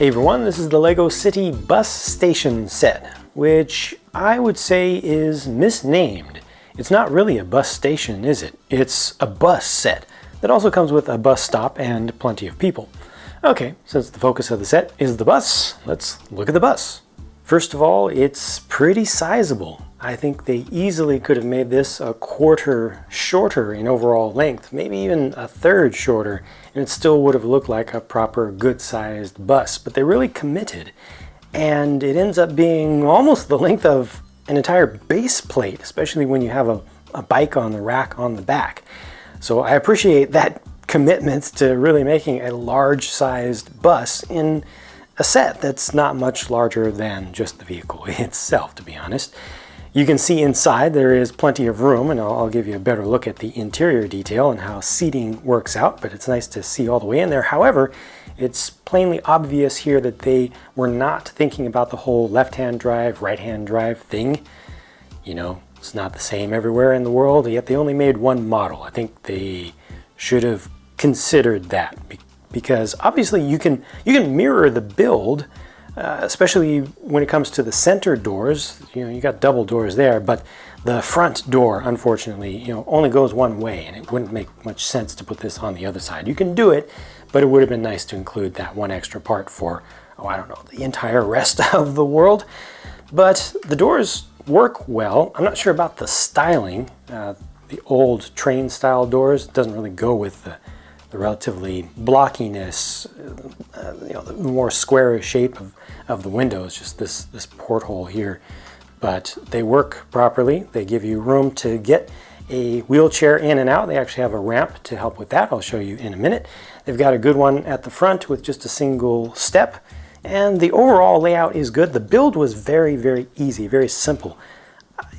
Hey everyone, this is the LEGO City bus station set, which I would say is misnamed. It's not really a bus station, is it? It's a bus set that also comes with a bus stop and plenty of people. Okay, since the focus of the set is the bus, let's look at the bus. First of all, it's pretty sizable. I think they easily could have made this a quarter shorter in overall length, maybe even a third shorter, and it still would have looked like a proper good-sized bus. But they really committed, and it ends up being almost the length of an entire base plate, especially when you have a bike on the rack on the back. So I appreciate that commitment to really making a large-sized bus in a set that's not much larger than just the vehicle itself, to be honest. You can see inside there is plenty of room, and I'll give you a better look at the interior detail and how seating works out, but it's nice to see all the way in there. However, it's plainly obvious here that they were not thinking about the whole left-hand drive, right-hand drive thing. You know, it's not the same everywhere in the world, yet they only made one model. I think they should have considered that, because obviously you can mirror the build, especially when it comes to the center doors. You know, you got double doors there, but the front door, unfortunately, you know, only goes one way, and it wouldn't make much sense to put this on the other side. You can do it, but it would have been nice to include that one extra part for, oh, I don't know, the entire rest of the world. But the doors work well. I'm not sure about the styling. The old train style doors doesn't really go with the relatively blockiness, you know, the more squarish shape of the windows, just this porthole here. But they work properly. They give you room to get a wheelchair in and out. They actually have a ramp to help with that. I'll show you in a minute. They've got a good one at the front with just a single step, and the overall layout is good. The build was very, very easy, very simple.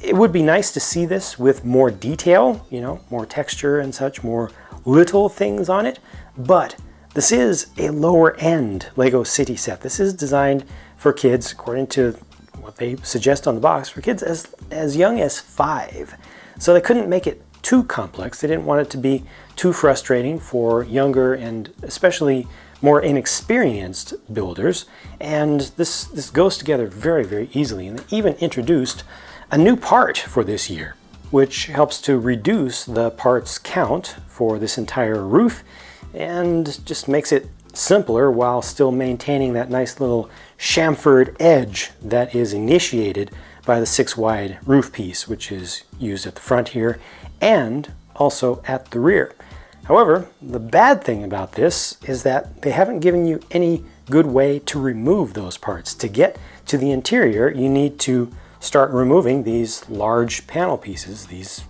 It would be nice to see this with more detail, you know, more texture and such, more little things on it, but this is a lower end LEGO City set. This is designed for kids, according to what they suggest on the box, for kids as young as 5. So they couldn't make it too complex. They didn't want it to be too frustrating for younger and especially more inexperienced builders. And this goes together very, very easily. And they even introduced a new part for this year, which helps to reduce the parts count for this entire roof and just makes it simpler while still maintaining that nice little chamfered edge that is initiated by the 6-wide roof piece, which is used at the front here and also at the rear. However, the bad thing about this is that they haven't given you any good way to remove those parts. To get to the interior, you need to start removing these large panel pieces, these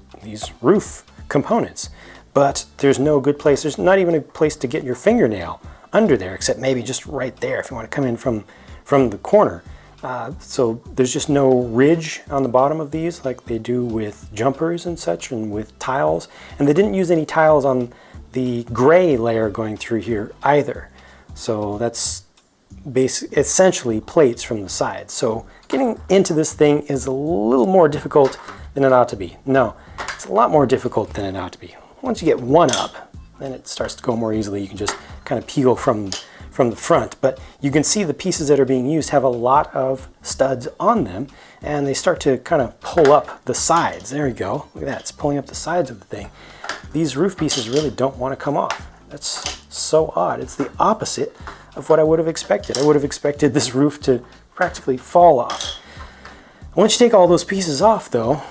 roof components. But there's no good place. There's not even a place to get your fingernail under there, except maybe just right there if you want to come in from the corner. So there's just no ridge on the bottom of these like they do with jumpers and such, and with tiles. And they didn't use any tiles on the gray layer going through here either. So that's essentially plates from the sides. So getting into this thing is a little more difficult than it ought to be. No, it's a lot more difficult than it ought to be. Once you get one up, then it starts to go more easily. You can just kind of peel from the front, but you can see the pieces that are being used have a lot of studs on them, and they start to kind of pull up the sides. There you go. Look at that. It's pulling up the sides of the thing. These roof pieces really don't want to come off. That's so odd. It's the opposite of what I would have expected. I would have expected this roof to practically fall off. Once you take all those pieces off, though,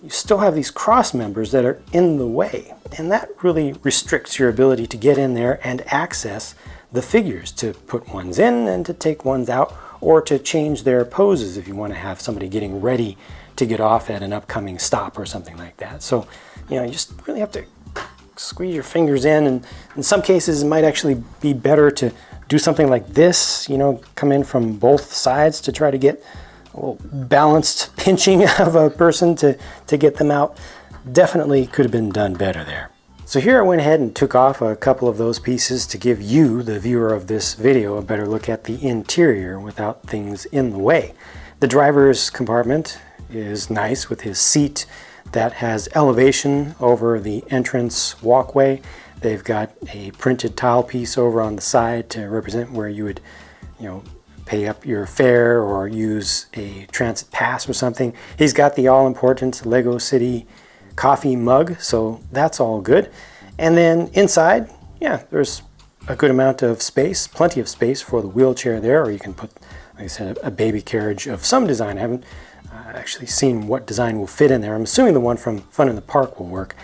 you still have these cross members that are in the way, and that really restricts your ability to get in there and access the figures, to put ones in and to take ones out, or to change their poses if you want to have somebody getting ready to get off at an upcoming stop or something like that. So, you know, you just really have to squeeze your fingers in, and in some cases it might actually be better to do something like this, you know, come in from both sides to try to get a little balanced pinching of a person to get them out. Definitely could have been done better there. So here I went ahead and took off a couple of those pieces to give you, the viewer of this video, a better look at the interior without things in the way. The driver's compartment is nice with his seat that has elevation over the entrance walkway. They've got a printed tile piece over on the side to represent where you would, pay up your fare or use a transit pass or something. He's got the all-important Lego City coffee mug, so that's all good. And then inside, yeah, there's a good amount of space, plenty of space for the wheelchair there, or you can put, like I said, a baby carriage of some design. I haven't actually seen what design will fit in there. I'm assuming the one from Fun in the Park will work.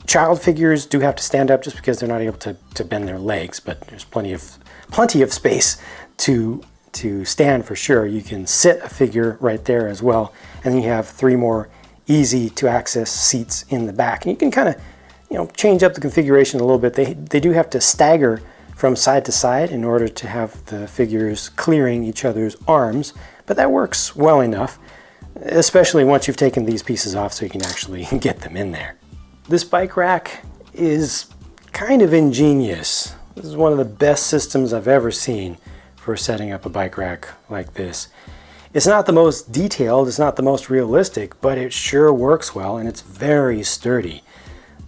Child figures do have to stand up just because they're not able to bend their legs, but there's plenty of space to stand for sure. You can sit a figure right there as well, and then you have 3 more easy to access seats in the back. And you can kind of change up the configuration a little bit. They do have to stagger from side to side in order to have the figures clearing each other's arms, but that works well enough, especially once you've taken these pieces off so you can actually get them in there. This bike rack is kind of ingenious. This is one of the best systems I've ever seen for setting up a bike rack like this. It's not the most detailed, it's not the most realistic, but it sure works well, and it's very sturdy.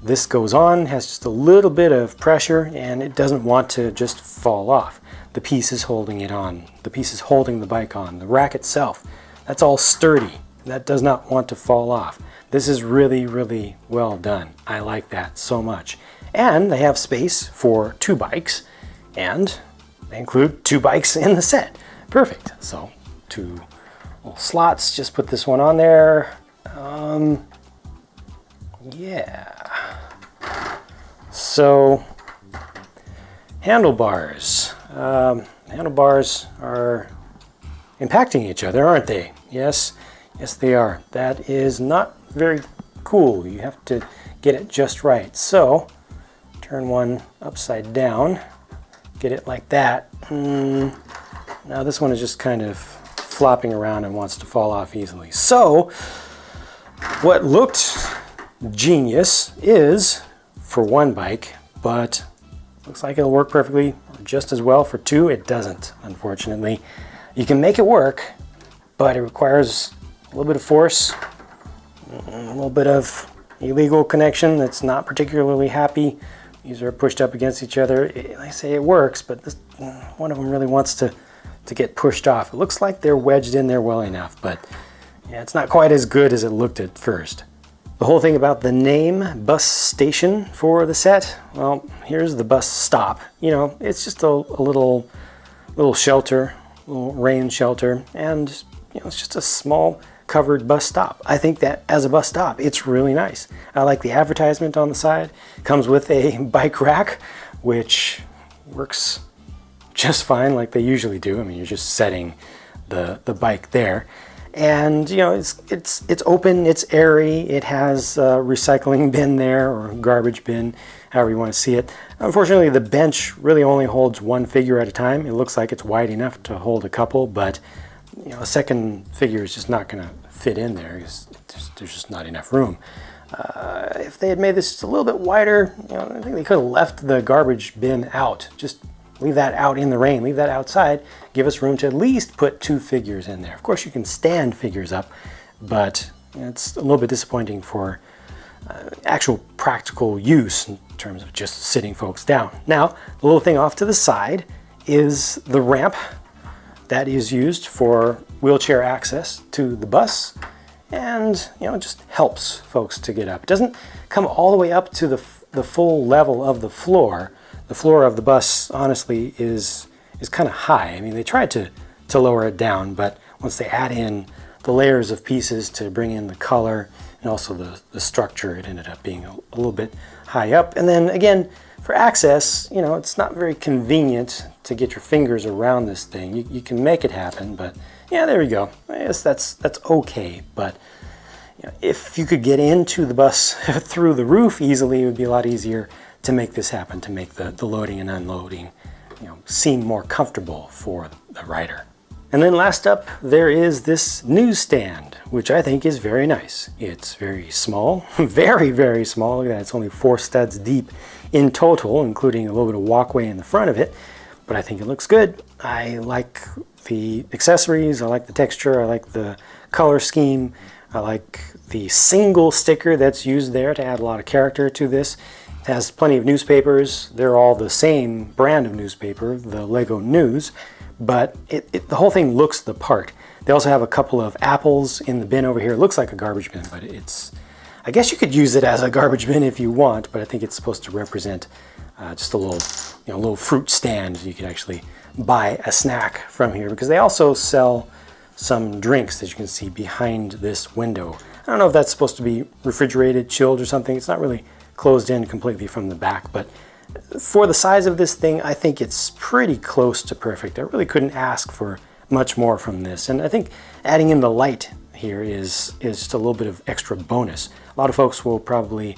This goes on, has just a little bit of pressure, and it doesn't want to just fall off. The piece is holding it on, the piece is holding the bike on. The rack itself, that's all sturdy. That does not want to fall off. This is really, really well done. I like that so much. And they have space for 2 bikes, and they include 2 bikes in the set. Perfect. So 2 little slots, just put this one on there. Yeah. So handlebars. Handlebars are impacting each other, aren't they? Yes, they are. That is not very cool. You have to get it just right. So turn one upside down, get it like that. Now this one is just kind of flopping around and wants to fall off easily. So what looked genius is for 1 bike, but looks like it'll work perfectly, or just as well for 2. It doesn't, unfortunately. You can make it work, but it requires a little bit of force, a little bit of illegal connection that's not particularly happy. These are pushed up against each other. I say it works, but one of them really wants to get pushed off. It looks like they're wedged in there well enough, but yeah, it's not quite as good as it looked at first. The whole thing about the name bus station for the set, well, here's the bus stop. It's just a little shelter, little rain shelter, and it's just a small covered bus stop. I think that as a bus stop, it's really nice. I like the advertisement on the side. It comes with a bike rack, which works just fine like they usually do. I mean, you're just setting the bike there. And it's open, it's airy, it has a recycling bin there, or garbage bin, however you want to see it. Unfortunately, the bench really only holds 1 figure at a time. It looks like it's wide enough to hold a couple, but a second figure is just not going to fit in there because there's just not enough room. If they had made this just a little bit wider, I think they could have left the garbage bin out. Just leave that out in the rain, leave that outside, give us room to at least put 2 figures in there. Of course, you can stand figures up, but it's a little bit disappointing for actual practical use in terms of just sitting folks down. Now, the little thing off to the side is the ramp that is used for wheelchair access to the bus, and it just helps folks to get up. It doesn't come all the way up to the full level of the floor. The floor of the bus, honestly, is kind of high. I mean, they tried to lower it down, but once they add in the layers of pieces to bring in the color and also the structure, it ended up being a little bit high up. And then again, for access, it's not very convenient to get your fingers around this thing. You can make it happen, but yeah, there you go. I guess that's okay. But if you could get into the bus through the roof easily, it would be a lot easier to make this happen, to make the loading and unloading seem more comfortable for the rider. And then last up, there is this newsstand, which I think is very nice. It's very small, very, very small. Look at that, it's only 4 studs deep in total, including a little bit of walkway in the front of it. But I think it looks good. I like the accessories, I like the texture, I like the color scheme, I like the single sticker that's used there to add a lot of character to this. It has plenty of newspapers. They're all the same brand of newspaper, the Lego News, but the whole thing looks the part. They also have a couple of apples in the bin over here. It looks like a garbage bin, but I guess you could use it as a garbage bin if you want, but I think it's supposed to represent just a little fruit stand. You could actually buy a snack from here, because they also sell some drinks, as you can see behind this window. I don't know if that's supposed to be refrigerated, chilled or something. It's not really closed in completely from the back, but for the size of this thing, I think it's pretty close to perfect. I really couldn't ask for much more from this. And I think adding in the light here is just a little bit of extra bonus. A lot of folks will probably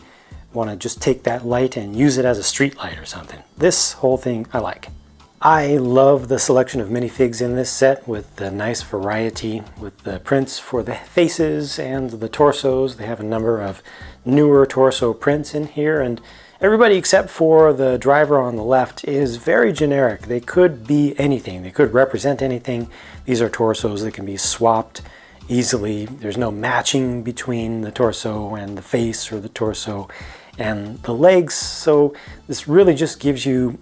want to just take that light and use it as a street light or something. This whole thing I like. I love the selection of minifigs in this set, with the nice variety with the prints for the faces and the torsos. They have a number of newer torso prints in here, and everybody except for the driver on the left is very generic. They could be anything. They could represent anything. These are torsos that can be swapped easily. There's no matching between the torso and the face, or the torso and the legs. So this really just gives you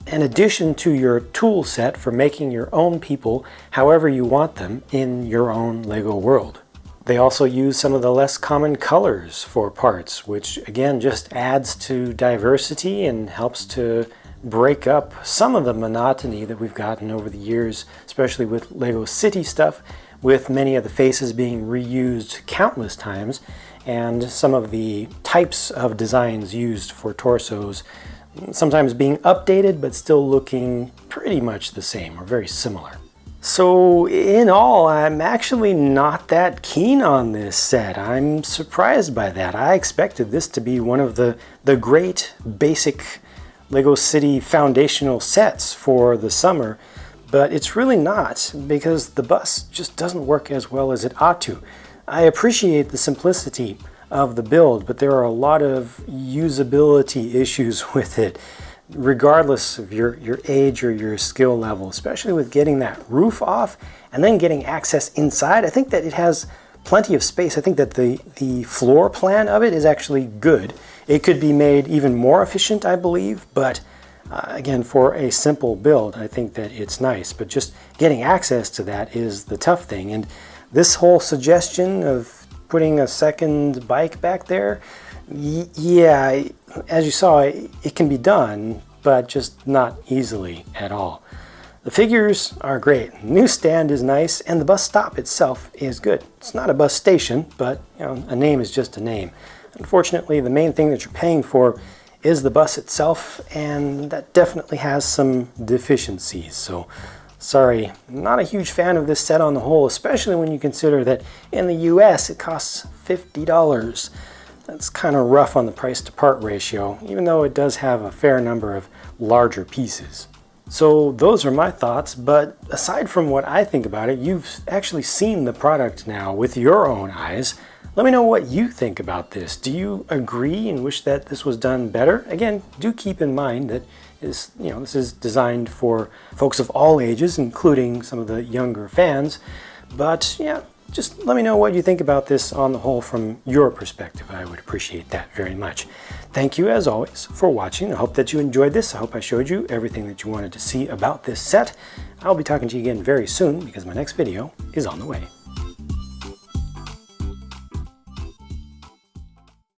an addition to your tool set for making your own people however you want them in your own Lego world. They also use some of the less common colors for parts, which again just adds to diversity and helps to break up some of the monotony that we've gotten over the years, especially with Lego City stuff, with many of the faces being reused countless times, and some of the types of designs used for torsos sometimes being updated but still looking pretty much the same or very similar. So in all, I'm actually not that keen on this set. I'm surprised by that. I expected this to be one of the great basic Lego City foundational sets for the summer, but it's really not, because the bus just doesn't work as well as it ought to. I appreciate the simplicity of the build, but there are a lot of usability issues with it, regardless of your age or your skill level, especially with getting that roof off and then getting access inside. I think that it has plenty of space. I think that the floor plan of it is actually good. It could be made even more efficient, I believe, but again, for a simple build, I think that it's nice, but just getting access to that is the tough thing. And this whole suggestion of putting a second bike back there, yeah, as you saw, it can be done, but just not easily at all. The figures are great. New stand is nice, and the bus stop itself is good. It's not a bus station, but a name is just a name. Unfortunately, the main thing that you're paying for is the bus itself, and that definitely has some deficiencies. So sorry, not a huge fan of this set on the whole, especially when you consider that in the US it costs $50. That's kind of rough on the price to part ratio, even though it does have a fair number of larger pieces. So those are my thoughts, but aside from what I think about it, you've actually seen the product now with your own eyes. Let me know what you think about this. Do you agree and wish that this was done better? Again, do keep in mind that this is designed for folks of all ages, including some of the younger fans. But yeah, just let me know what you think about this on the whole from your perspective. I would appreciate that very much. Thank you as always for watching. I hope that you enjoyed this. I hope I showed you everything that you wanted to see about this set. I'll be talking to you again very soon, because my next video is on the way.